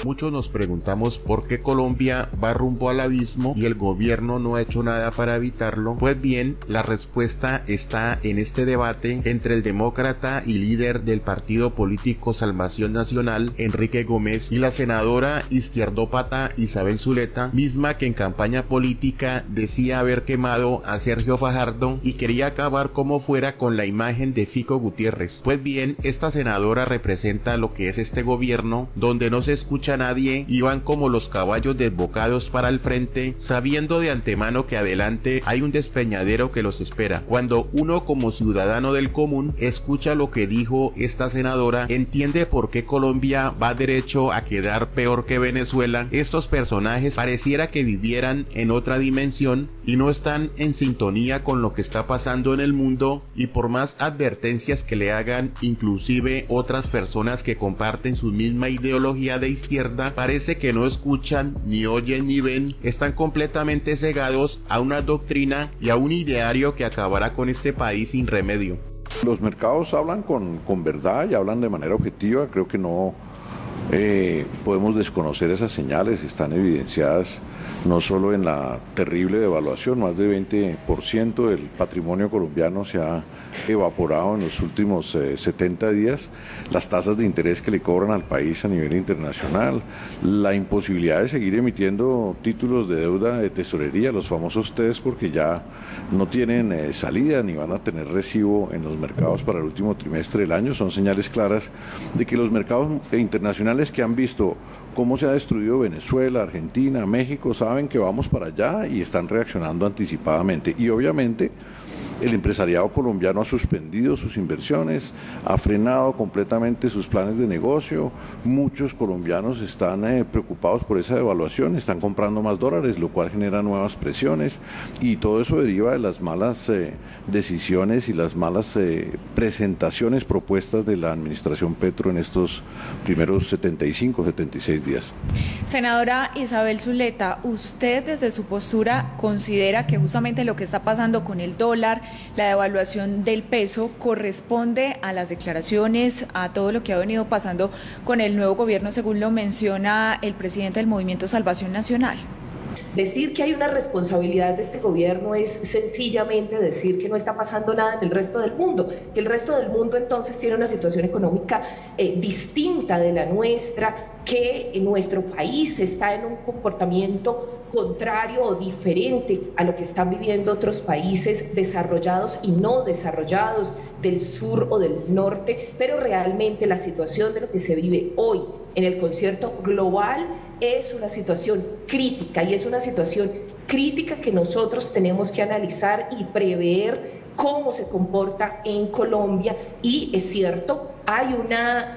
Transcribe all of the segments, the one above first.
Muchos nos preguntamos por qué Colombia va rumbo al abismo y el gobierno no ha hecho nada para evitarlo. Pues bien, la respuesta está en este debate entre el demócrata y líder del partido político Salvación Nacional, Enrique Gómez, y la senadora izquierdópata Isabel Zuleta, misma que en campaña política decía haber quemado a Sergio Fajardo y quería acabar como fuera con la imagen de Fico Gutiérrez. Pues bien, esta senadora representa lo que es este gobierno, donde no se escucha a nadie y van como los caballos desbocados para el frente, sabiendo de antemano que adelante hay un despeñadero que los espera. Cuando uno como ciudadano del común escucha lo que dijo esta senadora, entiende por qué Colombia va derecho a quedar peor que Venezuela. Estos personajes pareciera que vivieran en otra dimensión y no están en sintonía con lo que está pasando en el mundo, y por más advertencias que le hagan inclusive otras personas que comparten su misma ideología de izquierda, parece que no escuchan, ni oyen, ni ven. Están completamente cegados a una doctrina y a un ideario que acabará con este país sin remedio. Los mercados hablan con verdad y hablan de manera objetiva. Creo que no podemos desconocer esas señales. Están evidenciadas no solo en la terrible devaluación, más de 20% del patrimonio colombiano se ha evaporado en los últimos 70 días, las tasas de interés que le cobran al país a nivel internacional, la imposibilidad de seguir emitiendo títulos de deuda de tesorería, los famosos TES, porque ya no tienen salida ni van a tener recibo en los mercados para el último trimestre del año. Son señales claras de que los mercados internacionales, que han visto cómo se ha destruido Venezuela, Argentina, México, saben que vamos para allá y están reaccionando anticipadamente. Y obviamente el empresariado colombiano ha suspendido sus inversiones, ha frenado completamente sus planes de negocio. Muchos colombianos están preocupados por esa devaluación, están comprando más dólares, lo cual genera nuevas presiones, y todo eso deriva de las malas decisiones y las malas presentaciones propuestas de la administración Petro en estos primeros 75, 76 días. Senadora Isabel Zuleta, ¿usted desde su postura considera que justamente lo que está pasando con el dólar, la devaluación del peso, corresponde a las declaraciones, a todo lo que ha venido pasando con el nuevo gobierno, según lo menciona el presidente del Movimiento Salvación Nacional? Decir que hay una responsabilidad de este gobierno es sencillamente decir que no está pasando nada en el resto del mundo, que el resto del mundo entonces tiene una situación económica distinta de la nuestra, que nuestro país está en un comportamiento contrario o diferente a lo que están viviendo otros países desarrollados y no desarrollados del sur o del norte, pero realmente la situación de lo que se vive hoy en el concierto global es una situación crítica, y es una situación crítica que nosotros tenemos que analizar y prever cómo se comporta en Colombia. Y es cierto, hay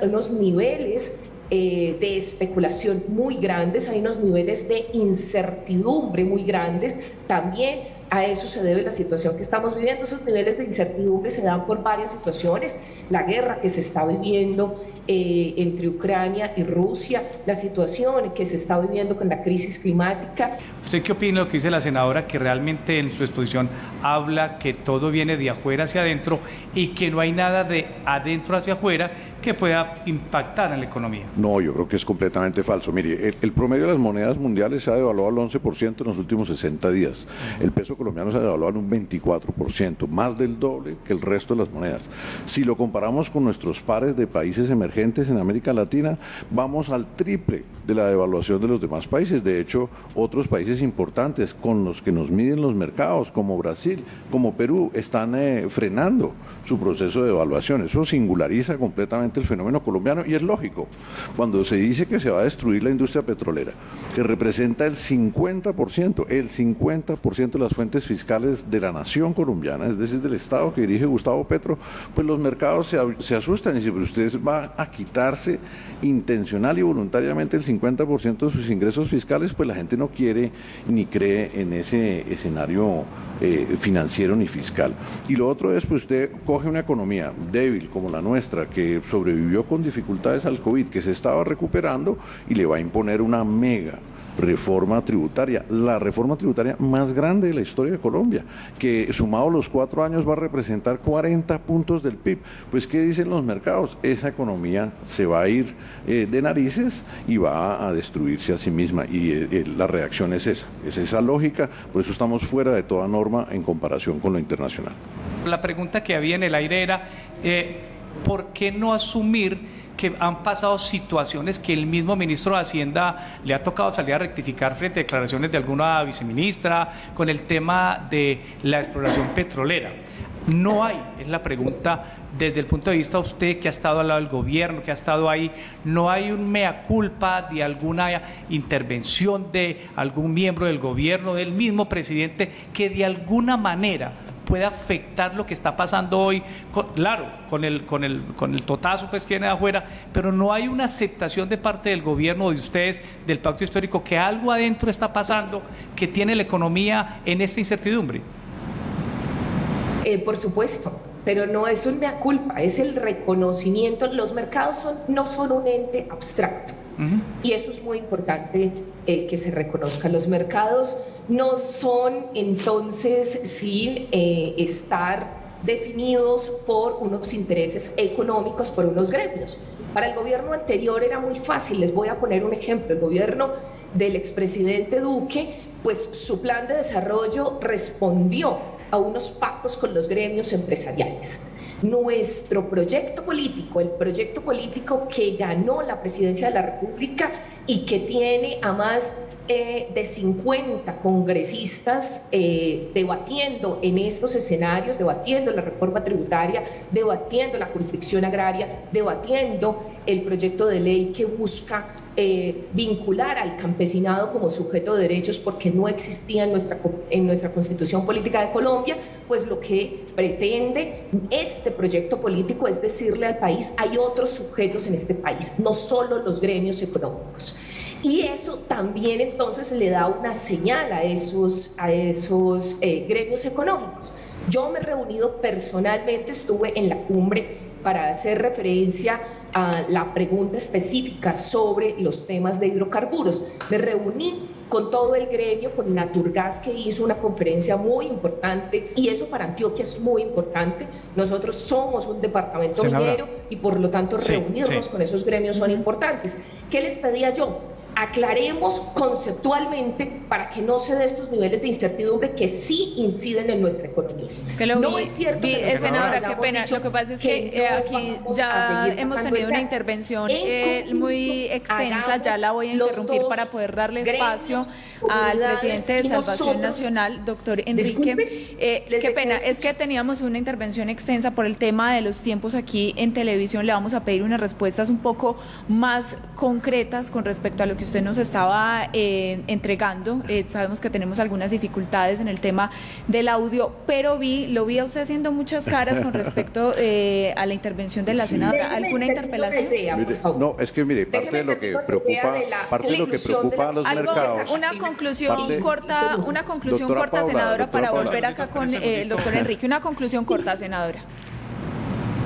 unos niveles de especulación muy grandes, hay unos niveles de incertidumbre muy grandes. También a eso se debe la situación que estamos viviendo. Esos niveles de incertidumbre se dan por varias situaciones: la guerra que se está viviendo entre Ucrania y Rusia, la situación que se está viviendo con la crisis climática. ¿Usted qué opina de lo que dice la senadora, que realmente en su exposición habla que todo viene de afuera hacia adentro y que no hay nada de adentro hacia afuera que pueda impactar en la economía? No, yo creo que es completamente falso. Mire, el promedio de las monedas mundiales se ha devaluado al 11% en los últimos 60 días. El peso colombiano se ha devaluado en un 24%, más del doble que el resto de las monedas. Si lo comparamos con nuestros pares de países emergentes en América Latina, vamos al triple de la devaluación de los demás países. De hecho, otros países importantes con los que nos miden los mercados, como Brasil, como Perú, están frenando su proceso de devaluación. Eso singulariza completamente el fenómeno colombiano, y es lógico. Cuando se dice que se va a destruir la industria petrolera, que representa el 50% de las fuentes fiscales de la nación colombiana, es decir, del Estado que dirige Gustavo Petro, pues los mercados se asustan y dicen: pero usted va a quitarse intencional y voluntariamente el 50% de sus ingresos fiscales. Pues la gente no quiere ni cree en ese escenario financiero ni fiscal. Y lo otro es, pues usted coge una economía débil como la nuestra, que sobrevivió con dificultades al COVID, que se estaba recuperando, y le va a imponer una mega reforma tributaria, la reforma tributaria más grande de la historia de Colombia, que sumado los 4 años va a representar 40 puntos del PIB. Pues, ¿qué dicen los mercados? Esa economía se va a ir de narices y va a destruirse a sí misma, y la reacción es esa lógica. Por eso estamos fuera de toda norma en comparación con lo internacional. La pregunta que había en el aire era, ¿por qué no asumir que han pasado situaciones que el mismo ministro de Hacienda le ha tocado salir a rectificar frente a declaraciones de alguna viceministra con el tema de la exploración petrolera? No hay, es la pregunta desde el punto de vista de usted que ha estado al lado del gobierno, que ha estado ahí, no hay un mea culpa de alguna intervención de algún miembro del gobierno, del mismo presidente, que de alguna manera puede afectar lo que está pasando hoy, claro, con el totazo pues que viene de afuera, pero no hay una aceptación de parte del gobierno, de ustedes, del pacto histórico, que algo adentro está pasando que tiene la economía en esta incertidumbre. Por supuesto, pero no es un mea culpa, es el reconocimiento. Los mercados no son un ente abstracto. Y eso es muy importante que se reconozca. Los mercados no son entonces sin estar definidos por unos intereses económicos, por unos gremios. Para el gobierno anterior era muy fácil, les voy a poner un ejemplo. El gobierno del expresidente Duque, pues su plan de desarrollo respondió a unos pactos con los gremios empresariales. Nuestro proyecto político, el proyecto político que ganó la presidencia de la República y que tiene a más de 50 congresistas debatiendo en estos escenarios, debatiendo la reforma tributaria, debatiendo la jurisdicción agraria, debatiendo el proyecto de ley que busca vincular al campesinado como sujeto de derechos, porque no existía en nuestra Constitución Política de Colombia. Pues lo que pretende este proyecto político es decirle al país: hay otros sujetos en este país, no solo los gremios económicos. Y eso también entonces le da una señal a esos gremios económicos. Yo me he reunido personalmente, estuve en la cumbre para hacer referencia a la pregunta específica sobre los temas de hidrocarburos. Me reuní con todo el gremio, con Naturgas, que hizo una conferencia muy importante, y eso para Antioquia es muy importante. Nosotros somos un departamento minero y por lo tanto reunirnos con esos gremios son importantes. ¿Qué les pedía yo? Aclaremos conceptualmente para que no se dé estos niveles de incertidumbre que sí inciden en no economía. Es que no es cierto. Senadora, qué pena. Lo que pasa es que aquí ya hemos tenido una intervención muy extensa. Ya la voy a interrumpir para poder darle espacio al presidente de Salvación Nacional, doctor Enrique. Qué pena, es que teníamos una intervención extensa por el tema de los tiempos aquí en televisión. Le vamos a pedir unas respuestas un poco más concretas con respecto a lo que usted nos estaba entregando. Sabemos que tenemos algunas dificultades en el tema del audio, pero lo vi a usted haciendo muchas caras con respecto a la intervención de la senadora. ¿Alguna interpelación? Mire, no, es que mire, parte de lo que preocupa a los mercados. Una conclusión corta, senadora, para volver acá con el doctor Enrique. Una conclusión corta, senadora.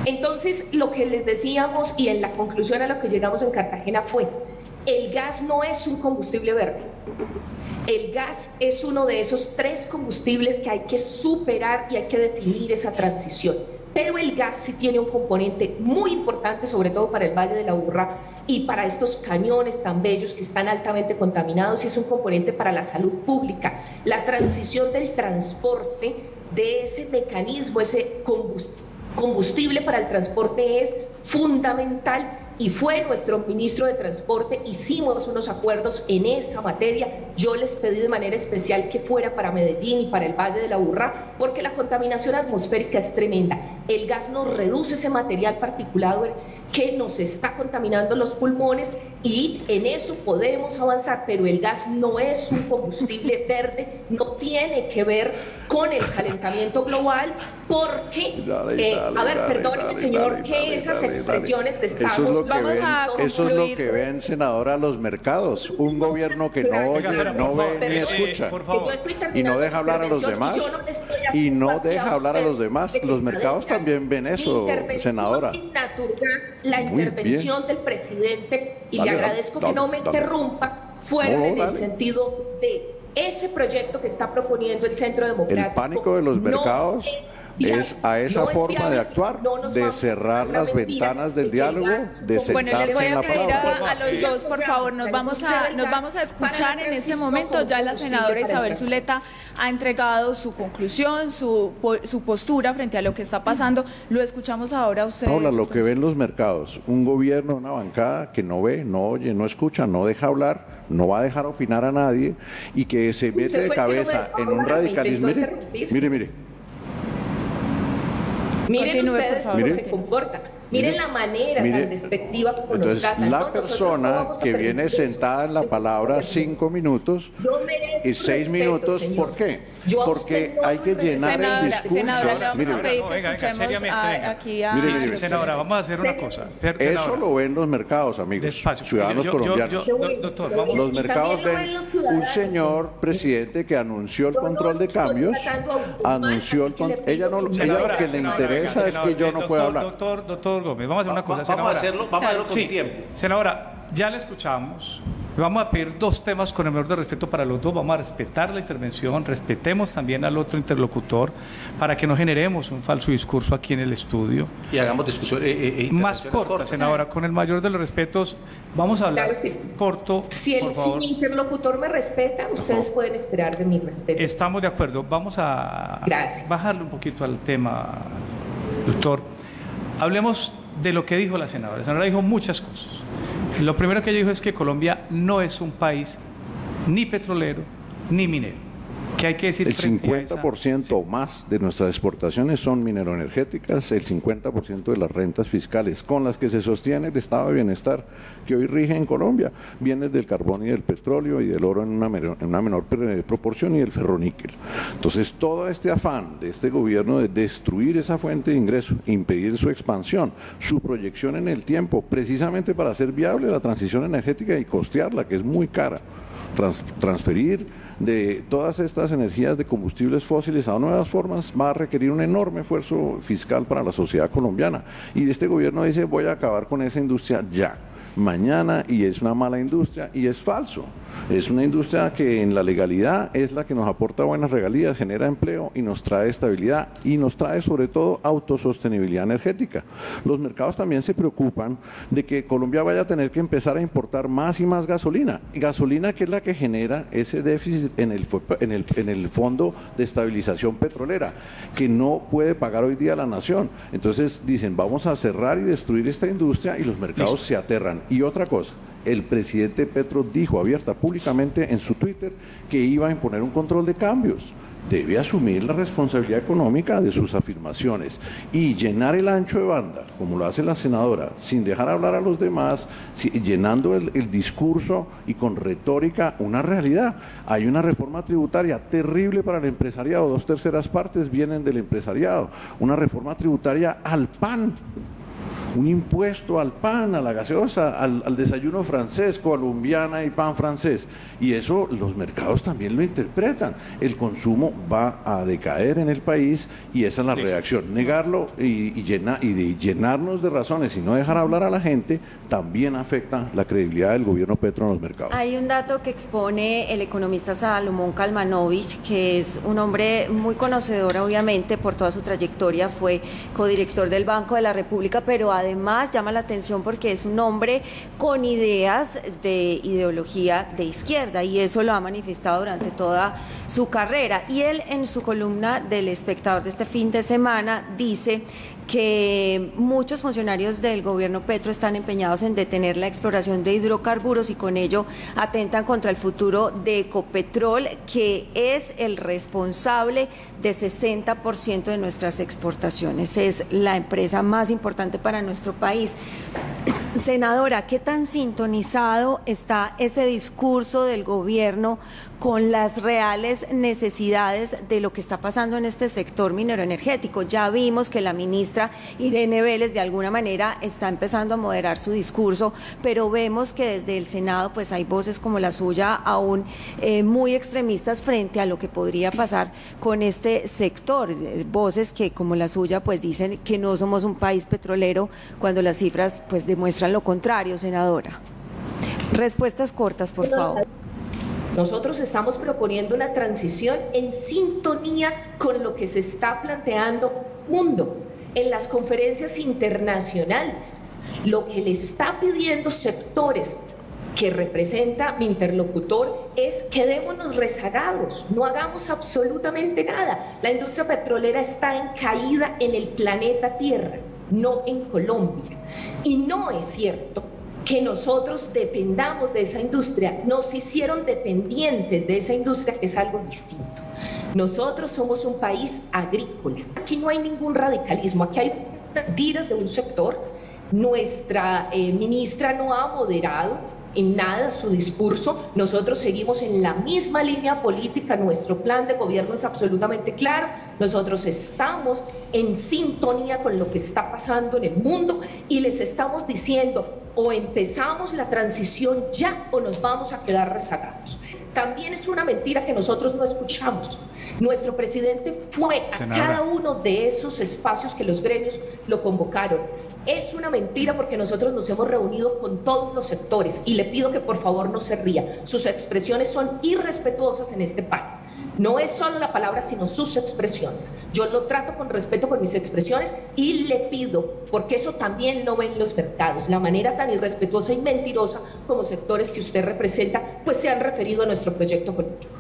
Entonces, lo que les decíamos y en la conclusión a lo que llegamos en Cartagena fue: el gas no es un combustible verde. El gas es uno de esos 3 combustibles que hay que superar y hay que definir esa transición. Pero el gas sí tiene un componente muy importante, sobre todo para el Valle de la Aburrá y para estos cañones tan bellos que están altamente contaminados, y es un componente para la salud pública. La transición del transporte, de ese mecanismo, ese combustible para el transporte, es fundamental. Y fue nuestro ministro de Transporte, hicimos unos acuerdos en esa materia. Yo les pedí de manera especial que fuera para Medellín y para el Valle de la Aburrá, porque la contaminación atmosférica es tremenda. El gas nos reduce ese material particulado que nos está contaminando los pulmones, y en eso podemos avanzar, pero el gas no es un combustible verde, no tiene que ver con el calentamiento global, porque, perdóneme, señor, que esas expresiones de estamos... Eso es lo que ven, senadora, los mercados. Un gobierno que no oye, no ve ni escucha. Y no deja hablar a los demás. Y no deja hablar a los demás. Los mercados también ven eso, senadora. La intervención del presidente, y le agradezco que no me interrumpa, fuerte en el sentido de ese proyecto que está proponiendo el Centro Democrático. El pánico de los mercados es a esa forma de actuar, de cerrar las ventanas del diálogo, de sentarse bueno, les voy en a la pedir palabra. a los dos, por favor, nos vamos a escuchar en este momento. Ya la senadora Isabel Zuleta ha entregado su conclusión, su postura frente a lo que está pasando. Lo escuchamos ahora a usted. Paula, lo que ven los mercados, un gobierno, una bancada que no ve, no oye, no escucha, no deja hablar, no va a dejar opinar a nadie y que se mete de cabeza en un radicalismo. Mire. Miren ustedes cómo se comporta. Miren la manera tan despectiva como nos tratan. La persona que viene sentada en la palabra 5 minutos y 6 minutos, ¿por qué? Porque hay que llenar el discurso. Senadora, le vamos a pedir que escuchemos aquí a... Senadora, vamos a hacer una cosa. Eso lo ven los mercados, amigos. Despacio. Ciudadanos colombianos. Doctor, vamos. Los mercados ven un señor presidente que anunció el control de cambios, anunció el control... Ella lo que le interesa es que yo no pueda hablar. Doctor Gómez, vamos a hacer una cosa, vamos a hacerlo con tiempo. Senadora, ya le escuchamos. Vamos a pedir dos temas con el menor de respeto para los dos. Vamos a respetar la intervención, respetemos también al otro interlocutor para que no generemos un falso discurso aquí en el estudio. Y hagamos discusión más corta, senadora, con el mayor de los respetos. Vamos a hablar corto, por favor. Si mi interlocutor me respeta, ustedes pueden esperar de mi respeto. Estamos de acuerdo. Vamos a bajarle un poquito al tema, doctor. Hablemos de lo que dijo la senadora. La senadora dijo muchas cosas. Lo primero que ella dijo es que Colombia no es un país ni petrolero ni minero. ¿Qué hay que decir? El 50% o más de nuestras exportaciones son mineroenergéticas, el 50% de las rentas fiscales con las que se sostiene el estado de bienestar que hoy rige en Colombia viene del carbón y del petróleo y del oro en una menor proporción y del ferroníquel. Entonces todo este afán de este gobierno de destruir esa fuente de ingreso, impedir su expansión, su proyección en el tiempo, precisamente para hacer viable la transición energética y costearla, que es muy cara, transferir de todas estas energías de combustibles fósiles a nuevas formas va a requerir un enorme esfuerzo fiscal para la sociedad colombiana. Y este gobierno dice, voy a acabar con esa industria ya, mañana, y es una mala industria, y es falso. Es una industria que en la legalidad es la que nos aporta buenas regalías, genera empleo y nos trae estabilidad y nos trae sobre todo autosostenibilidad energética. Los mercados también se preocupan de que Colombia vaya a tener que empezar a importar más y más gasolina, y gasolina que es la que genera ese déficit en el Fondo de Estabilización Petrolera, que no puede pagar hoy día la nación. Entonces dicen, vamos a cerrar y destruir esta industria, y los mercados se aterran. Y otra cosa, el presidente Petro dijo abierta públicamente en su Twitter que iba a imponer un control de cambios. Debe asumir la responsabilidad económica de sus afirmaciones y llenar el ancho de banda, como lo hace la senadora, sin dejar hablar a los demás, llenando el discurso y con retórica una realidad. Hay una reforma tributaria terrible para el empresariado, 2/3 partes vienen del empresariado, una reforma tributaria al pan, un impuesto al pan, a la gaseosa, al desayuno francés, colombiana y pan francés. Y eso los mercados también lo interpretan. El consumo va a decaer en el país y esa es la reacción. Negarlo y llenarnos de razones y no dejar hablar a la gente también afecta la credibilidad del gobierno Petro en los mercados. Hay un dato que expone el economista Salomón Kalmanovich, que es un hombre muy conocedor obviamente por toda su trayectoria, fue codirector del Banco de la República, pero además llama la atención porque es un hombre con ideas de ideología de izquierda, y eso lo ha manifestado durante toda su carrera. Y él, en su columna del Espectador de este fin de semana, dice que muchos funcionarios del gobierno Petro están empeñados en detener la exploración de hidrocarburos y con ello atentan contra el futuro de Ecopetrol, que es el responsable de 60% de nuestras exportaciones. Es la empresa más importante para nuestro país. Senadora, ¿qué tan sintonizado está ese discurso del gobierno con las reales necesidades de lo que está pasando en este sector minero energético? Ya vimos que la ministra Irene Vélez de alguna manera está empezando a moderar su discurso, pero vemos que desde el Senado pues hay voces como la suya aún muy extremistas frente a lo que podría pasar con este sector, voces que como la suya pues dicen que no somos un país petrolero cuando las cifras pues demuestran lo contrario, senadora. Respuestas cortas, por favor. Nosotros estamos proponiendo una transición en sintonía con lo que se está planteando en el mundo, en las conferencias internacionales. Lo que le está pidiendo sectores que representa mi interlocutor es quedémonos rezagados, no hagamos absolutamente nada. La industria petrolera está en caída en el planeta Tierra, no en Colombia. Y no es cierto que nosotros dependamos de esa industria, nos hicieron dependientes de esa industria, que es algo distinto. Nosotros somos un país agrícola, aquí no hay ningún radicalismo, aquí hay mentiras de un sector. Nuestra ministra no ha moderado en nada su discurso, nosotros seguimos en la misma línea política, nuestro plan de gobierno es absolutamente claro, nosotros estamos en sintonía con lo que está pasando en el mundo y les estamos diciendo o empezamos la transición ya o nos vamos a quedar rezagados. También es una mentira que nosotros no escuchamos. Nuestro presidente fue a cada uno de esos espacios que los gremios lo convocaron. Es una mentira porque nosotros nos hemos reunido con todos los sectores y le pido que por favor no se ría. Sus expresiones son irrespetuosas en este panel. No es solo la palabra, sino sus expresiones. Yo lo trato con respeto con mis expresiones y le pido, porque eso también lo ven los mercados, la manera tan irrespetuosa y mentirosa como sectores que usted representa, pues se han referido a nuestro proyecto político.